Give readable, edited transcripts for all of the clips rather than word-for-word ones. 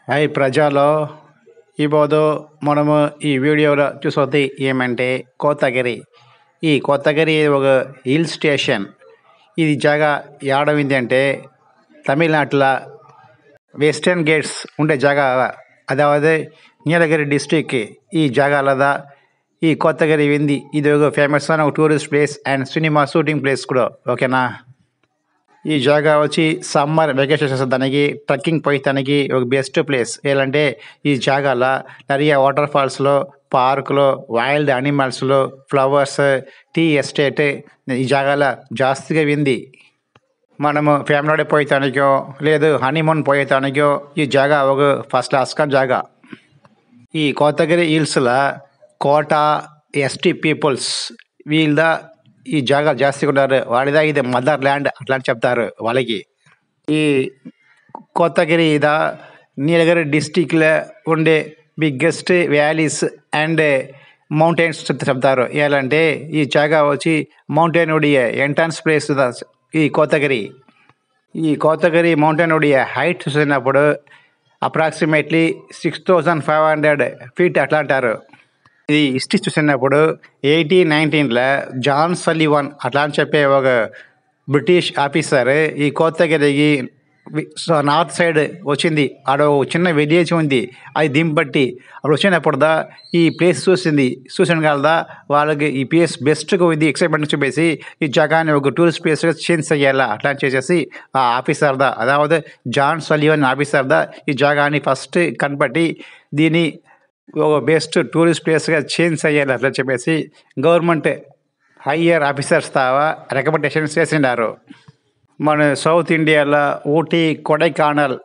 Hi ప్రజలో ఈరోజు మనము ఈ వీడియోలో చూసేది ఏమంటే కోతగిరి. ఈ కోతగిరి ఒక హిల్ స్టేషన్. ఇది జాగా ఏడవింది అంటే తమిళనాడులో వెస్టర్న్ గేట్స్ ఉండే జాగా, అదావదు నీలగిరి డిస్టిక్. ఈ జాగాలదా ఈ కోతగిరి వింది. ఇది ఒక ఫేమస్ అయిన ఒక tourist place and cinema shooting place కూడా. ఓకేనా, ఈ జాగా వచ్చి సమ్మర్ వెకేషన్స్ దానికి ట్రెక్కింగ్ పోయటానికి ఒక బెస్ట్ ప్లేస్. ఏంటంటే ఈ జాగాలో நிறைய వాటర్ ఫాల్స్లో, పార్కులో, వైల్డ్ యానిమల్స్లో, ఫ్లవర్స్, టీ ఎస్టేట్ ఈ జాగాలో జాస్తిగా ఉంది. మనము ఫ్యామిలీ పోయటానికో లేదు హనీమూన్ పోయటానికో ఈ జాగా ఒక ఫస్ట్ క్లాస్గా జాగా. ఈ కోతగిరి హిల్స్లో కోట ఎస్టీ పీపుల్స్ వీళ్ళ ఈ జాగా జాస్తిగా ఉన్నారు. వాడిదా ఇది మదర్ ల్యాండ్ అట్లా అని చెప్తారు వాళ్ళకి. ఈ కోతగిరి ఇదా నీలగిరి డిస్టిక్లో ఉండే బిగ్గెస్ట్ వ్యాలీస్ అండ్ మౌంటైన్స్ చెప్తారు. ఏంటంటే ఈ జాగా వచ్చి మౌంటైన్ ఉడియ ఎంట్రన్స్ ప్లేస్ ఈ కోతగిరి. ఈ కోతగిరి మౌంటైన్ ఉడియ హైట్ చూసినప్పుడు అప్రాక్సిమేట్లీ 6500 ఫీట్ అట్లా అంటారు. ఇది హిస్టరీ చూసినప్పుడు 1819లో జాన్ సల్లివన్ అట్లా అని చెప్పే ఒక బ్రిటిష్ ఆఫీసర్ ఈ కోతగిరికి నార్త్ సైడ్ వచ్చింది. ఆడ చిన్న విలేజ్ ఉంది, అది దింపట్టి అప్పుడు వచ్చినప్పుడు ఈ ప్లేస్ చూసిన కలదా వాళ్ళకి ఈ ప్లేస్ బెస్ట్గా ఉంది ఎక్సైట్మెంట్ చూపేసి ఈ జగాని ఒక టూరిస్ట్ ప్లేస్గా చేంజ్ చేయాలా అట్లా చేసేసి ఆ ఆఫీసర్దా, అదావదు జాన్ సల్లివన్ ఆఫీసర్దా ఈ జగాని ఫస్ట్ కనపట్టి దీన్ని ఒక బెస్ట్ టూరిస్ట్ ప్లేస్గా చేంజ్ చేయాలి అట్లా చెప్పేసి government higher officers tawa recommendations చేసినారు. మన సౌత్ ఇండియాలో Ooty, Kodaikanal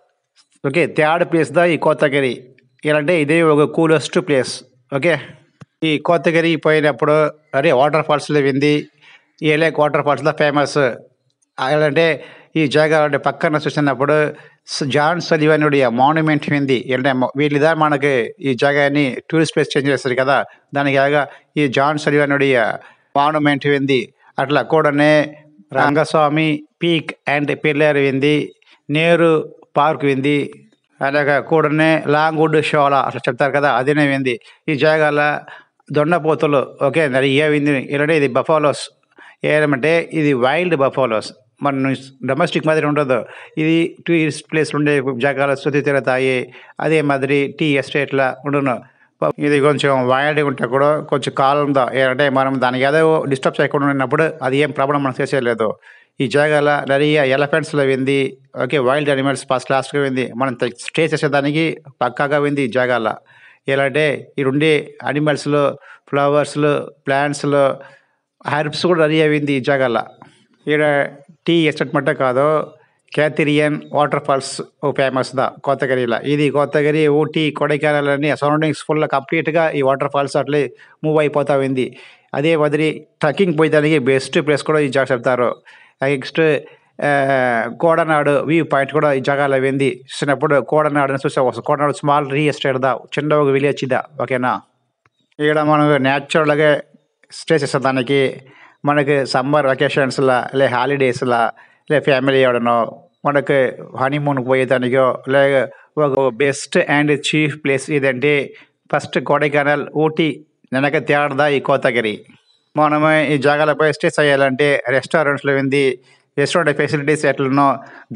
okay third place ఈ కోతగిరి. ఇలాంటి ఇదే ఒక కూలెస్ట్ ప్లేస్. ఓకే, ఈ కోతగిరి పోయినప్పుడు వాటర్ ఫాల్స్లో వింది. ఈ లేక్ వాటర్ ఫాల్స్లో ఫేమస్. అంటే ఈ జాగా పక్కన చూసినప్పుడు జాన్ సలివనుడి మాన్యుమెంట్ ఉంది. అంటే వీళ్ళిదా మనకి ఈ జాగాని టూరిస్ట్ ప్లేస్ చేంజ్ చేస్తారు కదా, దానికి ఈ జాన్ సలివనుడి మాన్యుమెంట్ ఉంది. అట్లా కూడానే రంగస్వామి పీక్ అండ్ పిల్లర్ వింది, నేరు పార్క్ వింది, అలాగా కూడానే లాంగ్వుడ్ షోలా అట్లా చెప్తారు కదా అదేనే వింది. ఈ జాగాల దొండపోతులు ఓకే நிறைய వింది. ఇలాంటి ఇది బఫాలోస్. ఏమంటే ఇది వైల్డ్ బఫాలోస్, మన డొమెస్టిక్ మాదిరి ఉండదు. ఇది టూరిస్ట్ ప్లేస్లు ఉండే జాగాలో శుద్ధి తిరుగుతాయి. అదే మాదిరి టీ ఎస్టేట్లా ఉండను. ఇది కొంచెం వైల్డ్గా ఉంటే కూడా కొంచెం కాలందా. ఏంటంటే మనం దానికి ఏదో డిస్టర్బ్ చేయకుండా ఉన్నప్పుడు అది ఏం ప్రాబ్లం మనం చేసేయలేదు. ఈ జాగాలో நிறைய ఎలిఫెంట్స్లో వింది. ఓకే, వైల్డ్ యానిమల్స్ ఫస్ట్ క్లాస్గా వింది. మనం స్టే చేసేదానికి పక్కాగా వింది ఈ జాగాలో. ఎలాంటే ఈ ఉండే యానిమల్స్లో, ఫ్లవర్స్లో, ప్లాంట్స్లో, హెర్బ్స్ కూడా நிறைய వింది ఈ జాగాలో. ఇక్కడ టీ ఎస్టేట్ మట్టే కాదు, క్యాథిరియన్ వాటర్ ఫాల్స్ ఫేమస్ కోతగిరిలో. ఇది కోతగిరి, ఊటీ, కొడైకెనాల్ అని సరౌండింగ్స్ ఫుల్ కంప్లీట్గా ఈ వాటర్ ఫాల్స్ అట్లే మూవ్ అయిపోతా ఉంది. అదే మాదిరి ట్రెక్కింగ్ పోయేదానికి బెస్ట్ ప్లేస్ కూడా ఈ జాగా చెప్తారు. నెక్స్ట్ కోడనాడు వ్యూ పాయింట్ కూడా ఈ జాగాలో వింది. చూసినప్పుడు కోడనాడుని చూసే వస్తుంది. కోడనాడు స్మాల్ రీ ఎస్టేట్ చిన్న ఒక విలేజ్ ఓకేనా. ఇక్కడ మనకు న్యాచురల్గా స్టే చేసేదానికి మనకి సమ్మర్ వెకేషన్స్లో లే హాలిడేస్లో లే ఫ్యామిలీ ఎవడనో మనకు హనీమూన్కి పోయేదానికో లేక ఒక బెస్ట్ అండ్ చీఫ్ ప్లేస్ ఇదంటే ఫస్ట్ కొడైకెనాల్, ఊటీ వెనక తేడదా ఈ కోతగిరి. మనము ఈ జాగాలో పోయి స్టే చేయాలంటే రెస్టారెంట్స్లో వింది. రెస్టారెంట్ ఫెసిలిటీస్ ఎట్లనో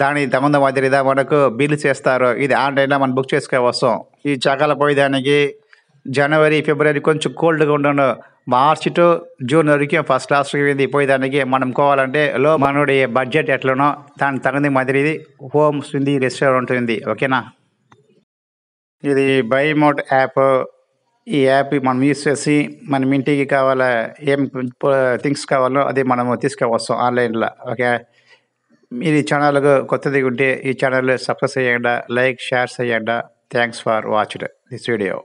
దాని తమంద మాదిరిదా మనకు బిల్ చేస్తారు. ఇది ఆన్లైన్లో మనం బుక్ చేసుకోవచ్చు. ఈ జాగాలో పోయేదానికి జనవరి, ఫిబ్రవరి కొంచెం కోల్డ్గా ఉండను. మార్చి టు జూన్ వరకు ఫస్ట్ క్లాస్కి వింది. పోయేదానికి మనం పోవాలంటే మనోడి బడ్జెట్ ఎట్లనో దాని తగిన మాదిరి హోమ్స్ ఉంది, రెస్టారెంట్ ఉంది. ఓకేనా, ఇది బై మోట్ యాప్. ఈ యాప్ మనం యూస్ చేసి మనం ఇంటికి కావాలా ఏం థింగ్స్ కావాలో అది మనము తీసుకోవచ్చు ఆన్లైన్లో. ఓకే, మీరు ఈ ఛానల్ కొత్తది ఉంటే ఈ ఛానల్ సబ్స్క్రైబ్ చేయండి, లైక్, షేర్ చేయండి. Thanks for watched this video.